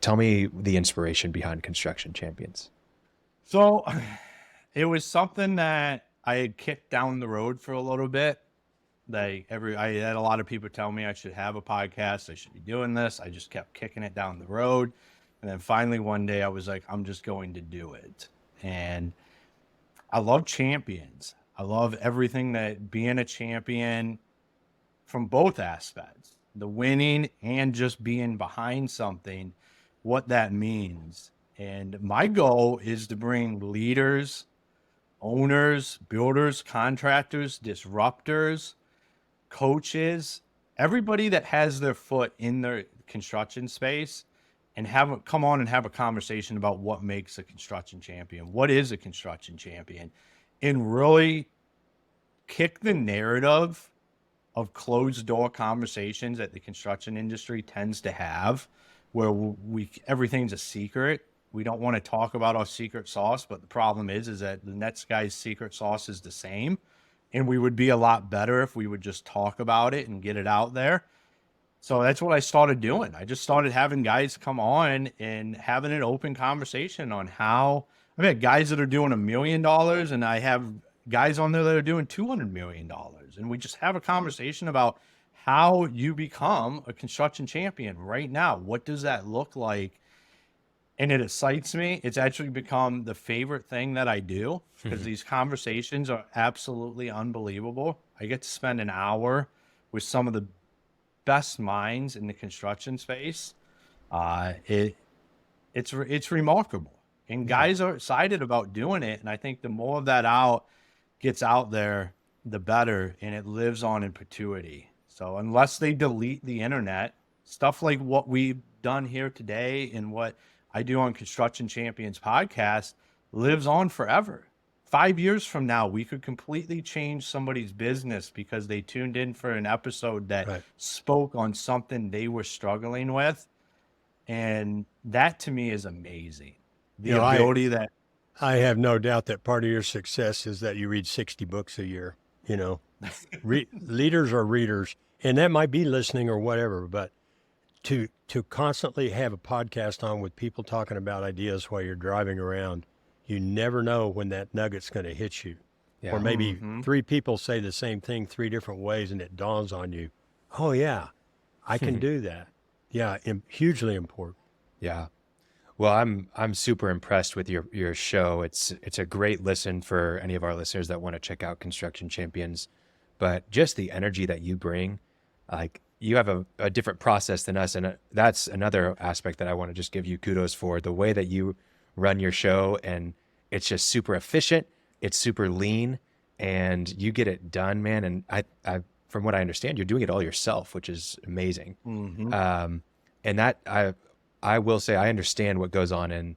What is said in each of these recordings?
Tell me the inspiration behind Construction Champions. So it was something that I had kicked down the road for a little bit. I had a lot of people tell me I should have a podcast. I should be doing this. I just kept kicking it down the road. And then finally one day I was like, I'm just going to do it. And I love champions. I love everything that being a champion from both aspects, the winning and just being behind something, what that means. And my goal is to bring leaders, owners, builders, contractors, disruptors, coaches, everybody that has their foot in the construction space, and come on and have a conversation about what makes a construction champion. What is a construction champion? And really kick the narrative of closed door conversations that the construction industry tends to have, where everything's a secret. We don't want to talk about our secret sauce, but the problem is that the next guy's secret sauce is the same. And we would be a lot better if we would just talk about it and get it out there. So that's what I started doing. I just started having guys come on and having an open conversation on how, I mean, guys that are doing $1 million, and I have guys on there that are doing $200 million. And we just have a conversation about how you become a construction champion right now. What does that look like? And it excites me. It's actually become the favorite thing that I do, because these conversations are absolutely unbelievable. I get to spend an hour with some of the best minds in the construction space. It's remarkable, and guys are excited about doing it. And I think the more of that gets out there, the better, and it lives on in perpetuity. So unless they delete the internet, stuff like what we've done here today and what I do on Construction Champions podcast lives on forever. 5 years from now, we could completely change somebody's business because they tuned in for an episode that spoke on something they were struggling with. And that to me is amazing. The ability that I have no doubt that part of your success is that you read 60 books a year. You know, leaders are readers, and that might be listening or whatever, but to constantly have a podcast on with people talking about ideas while you're driving around, you never know when that nugget's going to hit you. Yeah. Or maybe three people say the same thing 3 different ways, and it dawns on you, oh yeah, I can do that. Yeah, hugely important. Yeah. Well, I'm super impressed with your show. It's a great listen for any of our listeners that want to check out Construction Champions. But just the energy that you bring, like, you have a different process than us, and that's another aspect that I want to just give you kudos for, the way that you run your show. And it's just super efficient, it's super lean, and you get it done, man. And I from what I understand, you're doing it all yourself, which is amazing. And that I will say, I understand what goes on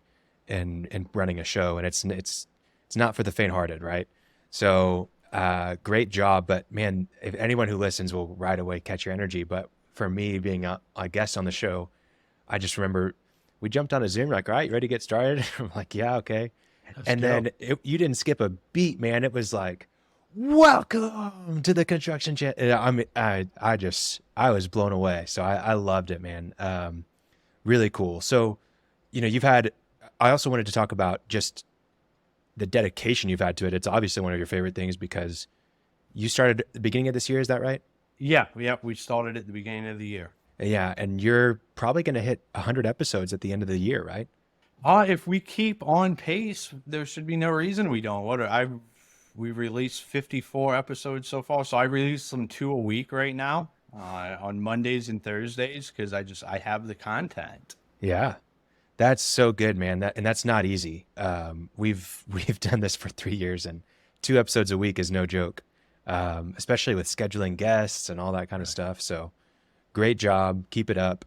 in running a show, and it's not for the faint-hearted, right? So great job. But man, if anyone who listens will right away catch your energy. But for me, being a guest on the show, I just remember we jumped on a Zoom, like, all right, you ready to get started? I'm like, yeah, okay. Then you didn't skip a beat, man. It was like, welcome to the Construction Channel. I mean, I was blown away. So I loved it, man. Really cool. So, I also wanted to talk about just the dedication you've had to it. It's obviously one of your favorite things because you started at the beginning of this year. Is that right? Yeah. We started at the beginning of the year. Yeah. And you're probably going to hit 100 episodes at the end of the year, right? If we keep on pace, there should be no reason we don't. We released 54 episodes so far. So I release them 2 a week right now, on Mondays and Thursdays, because I have the content. Yeah. That's so good, man. That's not easy. We've done this for 3 years, and 2 episodes a week is no joke. Especially with scheduling guests and all that kind of stuff. So great job. Keep it up.